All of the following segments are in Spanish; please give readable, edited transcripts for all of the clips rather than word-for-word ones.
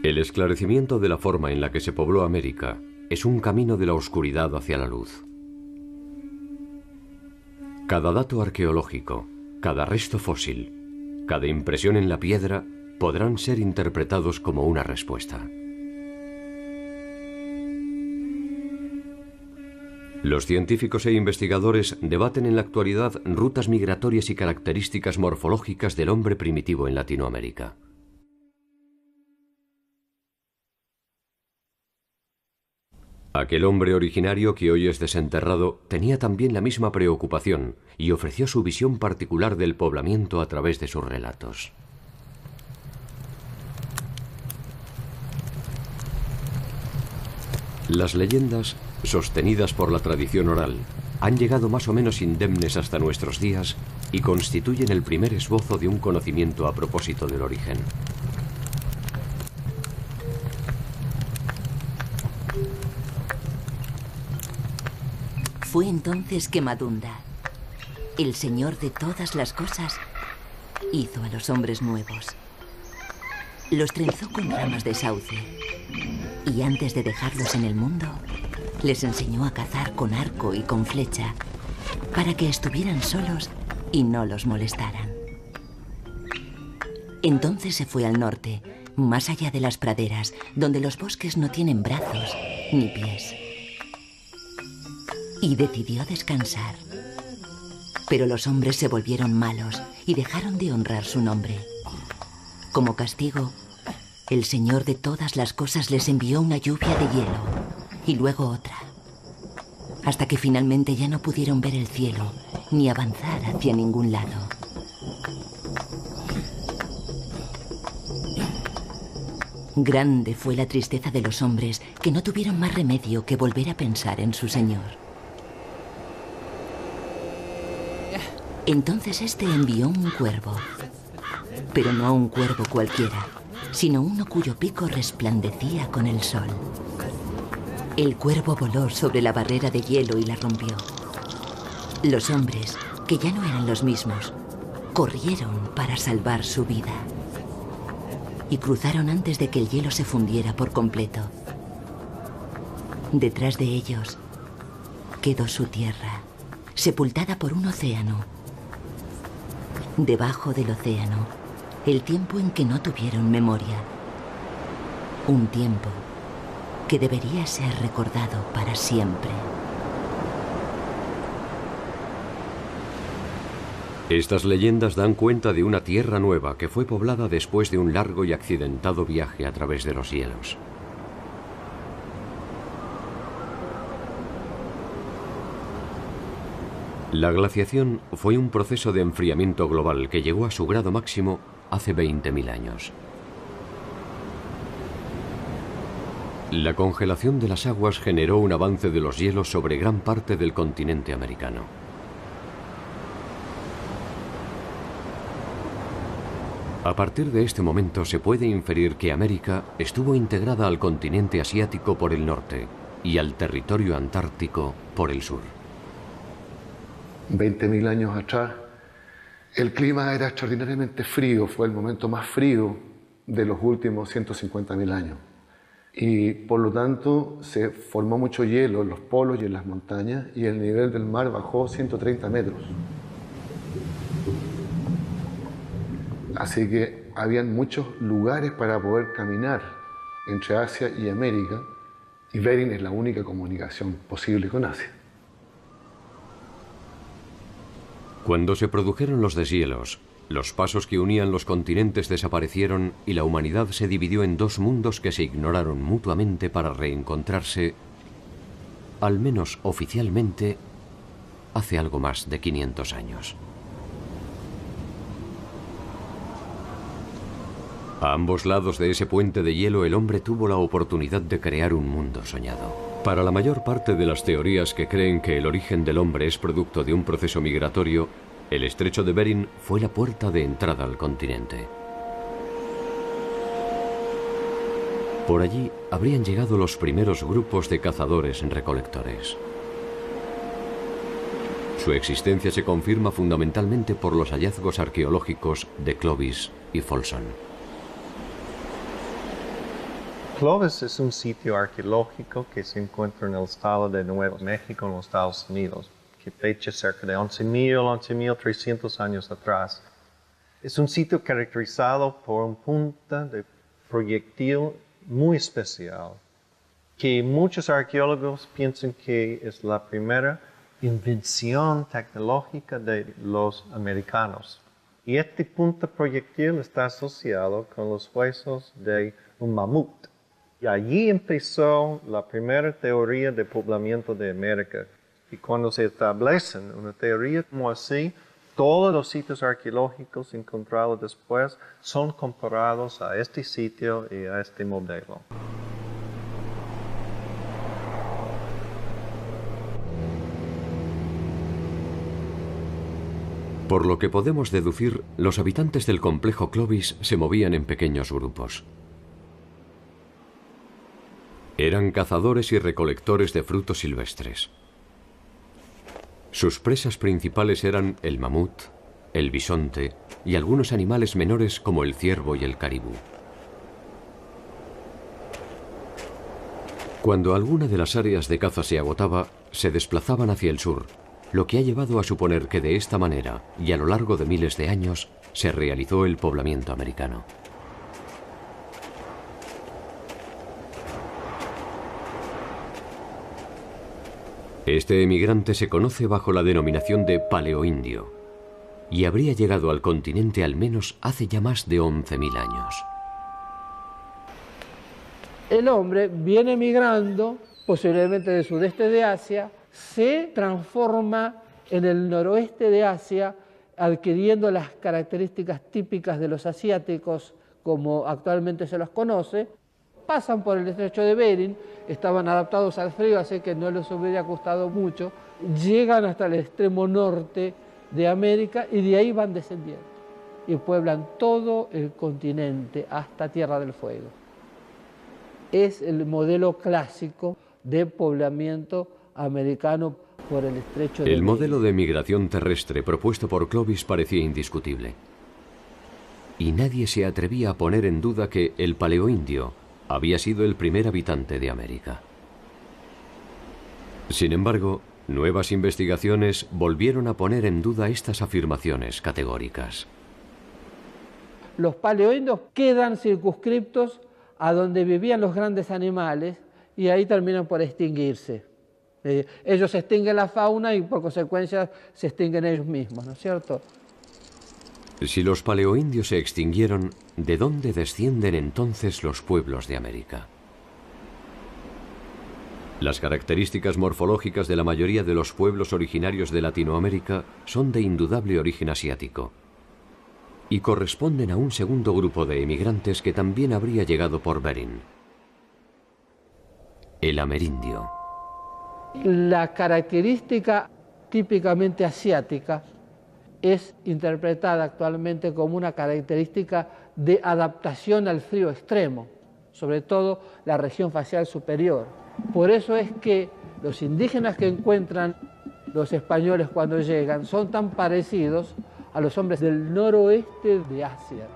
El esclarecimiento de la forma en la que se pobló América es un camino de la oscuridad hacia la luz. Cada dato arqueológico, cada resto fósil, cada impresión en la piedra podrán ser interpretados como una respuesta. Los científicos e investigadores debaten en la actualidad rutas migratorias y características morfológicas del hombre primitivo en Latinoamérica. Aquel hombre originario que hoy es desenterrado tenía también la misma preocupación y ofreció su visión particular del poblamiento a través de sus relatos. Las leyendas, sostenidas por la tradición oral, han llegado más o menos indemnes hasta nuestros días y constituyen el primer esbozo de un conocimiento a propósito del origen. Fue entonces que Madunda, el señor de todas las cosas, hizo a los hombres nuevos. Los trenzó con ramas de sauce y antes de dejarlos en el mundo, les enseñó a cazar con arco y con flecha para que estuvieran solos y no los molestaran. Entonces se fue al norte, más allá de las praderas, donde los bosques no tienen brazos ni pies. Y decidió descansar. Pero los hombres se volvieron malos y dejaron de honrar su nombre. Como castigo, el Señor de todas las cosas les envió una lluvia de hielo y luego otra, hasta que finalmente ya no pudieron ver el cielo ni avanzar hacia ningún lado. Grande fue la tristeza de los hombres que no tuvieron más remedio que volver a pensar en su Señor. Entonces este envió un cuervo, pero no un cuervo cualquiera, sino uno cuyo pico resplandecía con el sol. El cuervo voló sobre la barrera de hielo y la rompió. Los hombres, que ya no eran los mismos, corrieron para salvar su vida. Y cruzaron antes de que el hielo se fundiera por completo. Detrás de ellos quedó su tierra, sepultada por un océano. Debajo del océano, el tiempo en que no tuvieron memoria. Un tiempo que debería ser recordado para siempre. Estas leyendas dan cuenta de una tierra nueva que fue poblada después de un largo y accidentado viaje a través de los hielos. La glaciación fue un proceso de enfriamiento global que llegó a su grado máximo hace 20.000 años. La congelación de las aguas generó un avance de los hielos sobre gran parte del continente americano. A partir de este momento se puede inferir que América estuvo integrada al continente asiático por el norte y al territorio antártico por el sur. 20.000 años atrás, el clima era extraordinariamente frío, fue el momento más frío de los últimos 150.000 años. Y por lo tanto se formó mucho hielo en los polos y en las montañas y el nivel del mar bajó 130 metros. Así que habían muchos lugares para poder caminar entre Asia y América y Bering es la única comunicación posible con Asia. Cuando se produjeron los deshielos, los pasos que unían los continentes desaparecieron y la humanidad se dividió en dos mundos que se ignoraron mutuamente para reencontrarse, al menos oficialmente, hace algo más de 500 años. A ambos lados de ese puente de hielo el hombre tuvo la oportunidad de crear un mundo soñado. Para la mayor parte de las teorías que creen que el origen del hombre es producto de un proceso migratorio, el estrecho de Bering fue la puerta de entrada al continente. Por allí habrían llegado los primeros grupos de cazadores-recolectores. Su existencia se confirma fundamentalmente por los hallazgos arqueológicos de Clovis y Folsom. Clovis es un sitio arqueológico que se encuentra en el estado de Nuevo México, en los Estados Unidos, que fecha cerca de 11.300 años atrás. Es un sitio caracterizado por un punta de proyectil muy especial, que muchos arqueólogos piensan que es la primera invención tecnológica de los americanos. Y este punta proyectil está asociado con los huesos de un mamut. Y allí empezó la primera teoría de poblamiento de América. Y cuando se establece una teoría como así, todos los sitios arqueológicos encontrados después son comparados a este sitio y a este modelo. Por lo que podemos deducir, los habitantes del complejo Clovis se movían en pequeños grupos. Eran cazadores y recolectores de frutos silvestres. Sus presas principales eran el mamut, el bisonte y algunos animales menores como el ciervo y el caribú. Cuando alguna de las áreas de caza se agotaba, se desplazaban hacia el sur, lo que ha llevado a suponer que de esta manera, y a lo largo de miles de años, se realizó el poblamiento americano. Este emigrante se conoce bajo la denominación de paleoindio y habría llegado al continente al menos hace ya más de 11.000 años. El hombre viene migrando, posiblemente del sudeste de Asia, se transforma en el noroeste de Asia, adquiriendo las características típicas de los asiáticos como actualmente se los conoce. Pasan por el estrecho de Bering, estaban adaptados al frío, así que no les hubiera costado mucho. Llegan hasta el extremo norte de América y de ahí van descendiendo. Y pueblan todo el continente hasta Tierra del Fuego. Es el modelo clásico de poblamiento americano por el estrecho de Bering. El modelo de migración terrestre propuesto por Clovis parecía indiscutible. Y nadie se atrevía a poner en duda que el paleoindio había sido el primer habitante de América. Sin embargo, nuevas investigaciones volvieron a poner en duda estas afirmaciones categóricas. Los paleoindios quedan circunscriptos a donde vivían los grandes animales y ahí terminan por extinguirse. Ellos extinguen la fauna y por consecuencia se extinguen ellos mismos, ¿no es cierto? Si los paleoindios se extinguieron, ¿de dónde descienden entonces los pueblos de América? Las características morfológicas de la mayoría de los pueblos originarios de Latinoamérica son de indudable origen asiático y corresponden a un segundo grupo de emigrantes que también habría llegado por Bering: el amerindio. La característica típicamente asiática es interpretada actualmente como una característica de adaptación al frío extremo, sobre todo la región facial superior. Por eso es que los indígenas que encuentran los españoles cuando llegan son tan parecidos a los hombres del noroeste de Asia.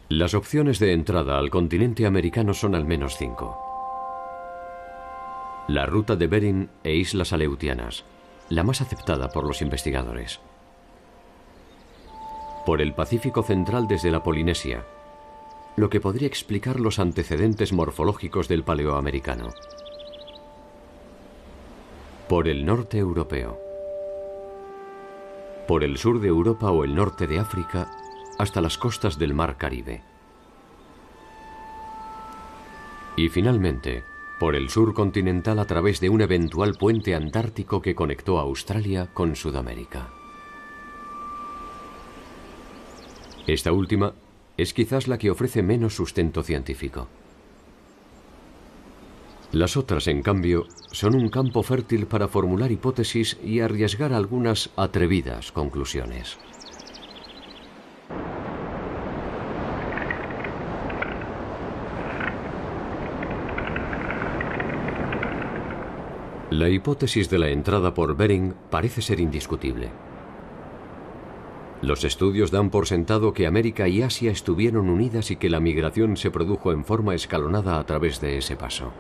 Las opciones de entrada al continente americano son al menos 5. La ruta de Bering e Islas Aleutianas, la más aceptada por los investigadores. Por el Pacífico Central desde la Polinesia, lo que podría explicar los antecedentes morfológicos del paleoamericano. Por el norte europeo. Por el sur de Europa o el norte de África hasta las costas del Mar Caribe. Y finalmente, por el sur continental a través de un eventual puente antártico que conectó a Australia con Sudamérica. Esta última es quizás la que ofrece menos sustento científico. Las otras, en cambio, son un campo fértil para formular hipótesis y arriesgar algunas atrevidas conclusiones. La hipótesis de la entrada por Bering parece ser indiscutible. Los estudios dan por sentado que América y Asia estuvieron unidas y que la migración se produjo en forma escalonada a través de ese paso.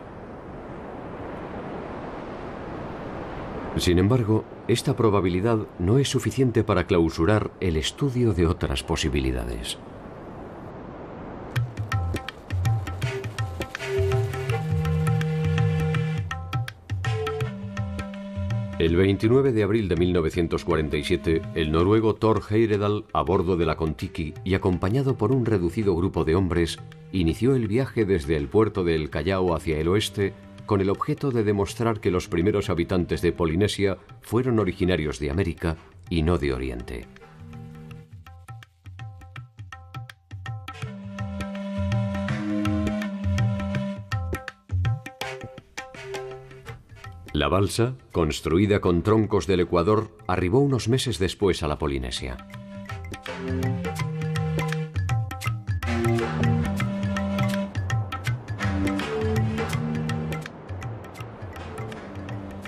Sin embargo, esta probabilidad no es suficiente para clausurar el estudio de otras posibilidades. El 29 de abril de 1947, el noruego Thor Heyerdahl, a bordo de la Kon-Tiki y acompañado por un reducido grupo de hombres, inició el viaje desde el puerto de El Callao hacia el oeste con el objeto de demostrar que los primeros habitantes de Polinesia fueron originarios de América y no de Oriente. La balsa, construida con troncos del Ecuador, arribó unos meses después a la Polinesia.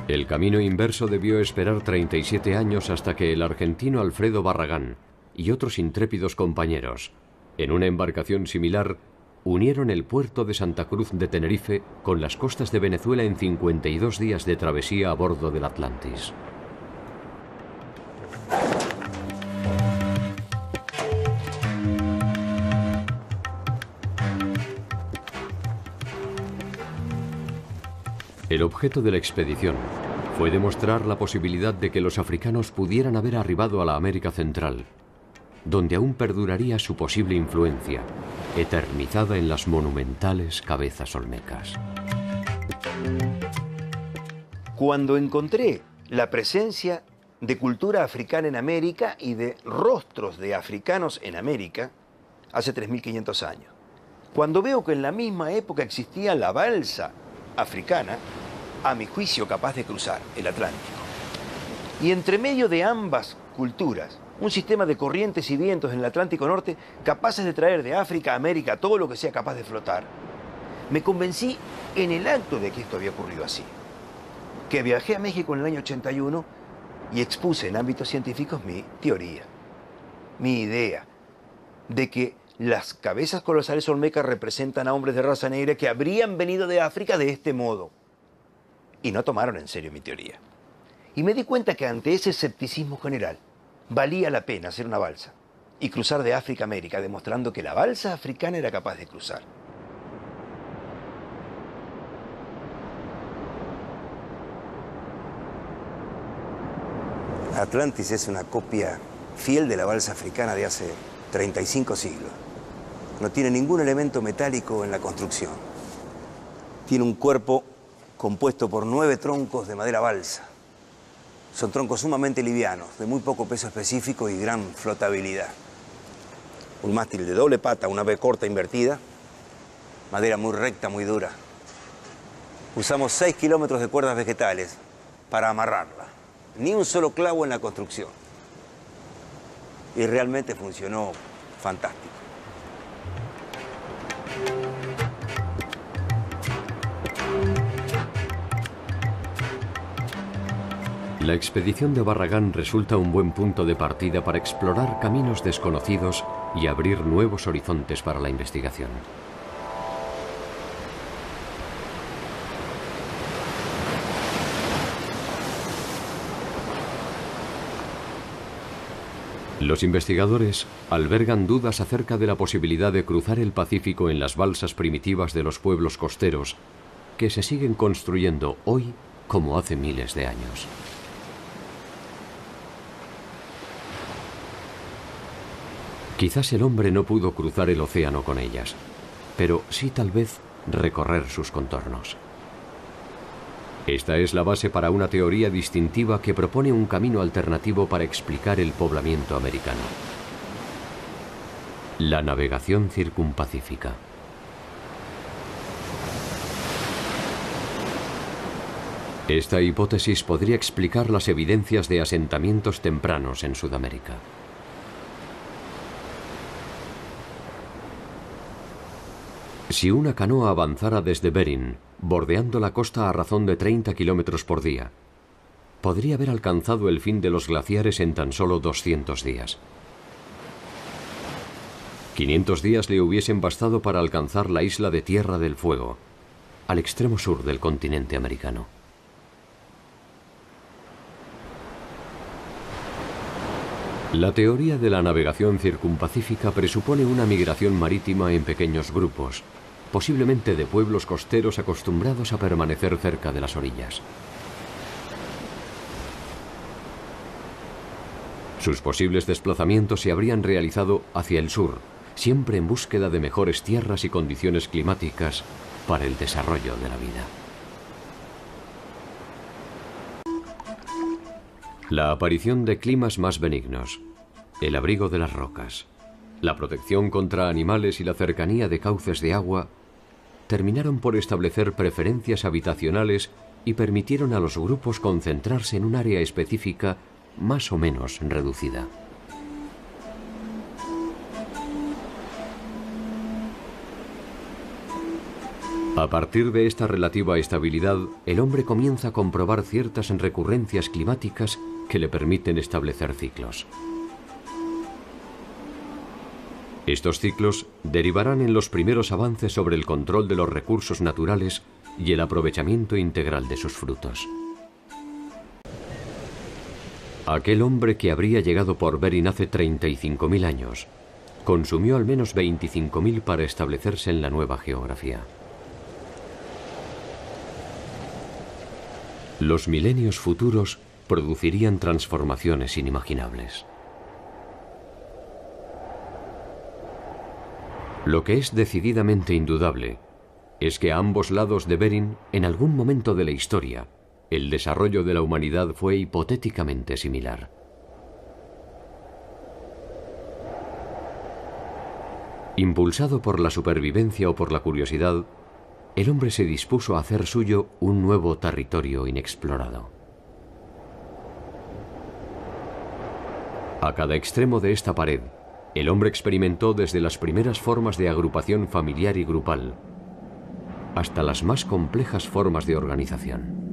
El camino inverso debió esperar 37 años hasta que el argentino Alfredo Barragán y otros intrépidos compañeros, en una embarcación similar, unieron el puerto de Santa Cruz de Tenerife con las costas de Venezuela en 52 días de travesía a bordo del Atlantis. El objeto de la expedición fue demostrar la posibilidad de que los africanos pudieran haber arribado a la América Central, donde aún perduraría su posible influencia, eternizada en las monumentales cabezas olmecas. Cuando encontré la presencia de cultura africana en América y de rostros de africanos en América, hace 3.500 años, cuando veo que en la misma época existía la balsa africana, a mi juicio capaz de cruzar el Atlántico, y entre medio de ambas culturas, un sistema de corrientes y vientos en el Atlántico Norte capaces de traer de África a América todo lo que sea capaz de flotar, me convencí en el acto de que esto había ocurrido así. Que viajé a México en el año 81 y expuse en ámbitos científicos mi teoría, mi idea de que las cabezas colosales olmecas representan a hombres de raza negra que habrían venido de África de este modo. Y no tomaron en serio mi teoría. Y me di cuenta que ante ese escepticismo general, valía la pena hacer una balsa y cruzar de África a América, demostrando que la balsa africana era capaz de cruzar. Atlantis es una copia fiel de la balsa africana de hace 35 siglos. No tiene ningún elemento metálico en la construcción. Tiene un cuerpo compuesto por 9 troncos de madera balsa. Son troncos sumamente livianos, de muy poco peso específico y gran flotabilidad. Un mástil de doble pata, una B corta invertida, madera muy recta, muy dura. Usamos 6 kilómetros de cuerdas vegetales para amarrarla. Ni un solo clavo en la construcción. Y realmente funcionó fantástico. La expedición de Barragán resulta un buen punto de partida para explorar caminos desconocidos y abrir nuevos horizontes para la investigación. Los investigadores albergan dudas acerca de la posibilidad de cruzar el Pacífico en las balsas primitivas de los pueblos costeros, que se siguen construyendo hoy como hace miles de años. Quizás el hombre no pudo cruzar el océano con ellas, pero sí tal vez recorrer sus contornos. Esta es la base para una teoría distintiva que propone un camino alternativo para explicar el poblamiento americano: la navegación circumpacífica. Esta hipótesis podría explicar las evidencias de asentamientos tempranos en Sudamérica. Si una canoa avanzara desde Bering, bordeando la costa a razón de 30 kilómetros por día, podría haber alcanzado el fin de los glaciares en tan solo 200 días. 500 días le hubiesen bastado para alcanzar la isla de Tierra del Fuego, al extremo sur del continente americano. La teoría de la navegación circumpacífica presupone una migración marítima en pequeños grupos, posiblemente de pueblos costeros acostumbrados a permanecer cerca de las orillas. Sus posibles desplazamientos se habrían realizado hacia el sur, siempre en búsqueda de mejores tierras y condiciones climáticas para el desarrollo de la vida. La aparición de climas más benignos, el abrigo de las rocas, la protección contra animales y la cercanía de cauces de agua terminaron por establecer preferencias habitacionales y permitieron a los grupos concentrarse en un área específica más o menos reducida. A partir de esta relativa estabilidad, el hombre comienza a comprobar ciertas recurrencias climáticas que le permiten establecer ciclos. Estos ciclos derivarán en los primeros avances sobre el control de los recursos naturales y el aprovechamiento integral de sus frutos. Aquel hombre que habría llegado por Bering hace 35.000 años, consumió al menos 25.000 para establecerse en la nueva geografía. Los milenios futuros producirían transformaciones inimaginables. Lo que es decididamente indudable es que a ambos lados de Bering, en algún momento de la historia, el desarrollo de la humanidad fue hipotéticamente similar. Impulsado por la supervivencia o por la curiosidad, el hombre se dispuso a hacer suyo un nuevo territorio inexplorado. A cada extremo de esta pared, el hombre experimentó desde las primeras formas de agrupación familiar y grupal hasta las más complejas formas de organización.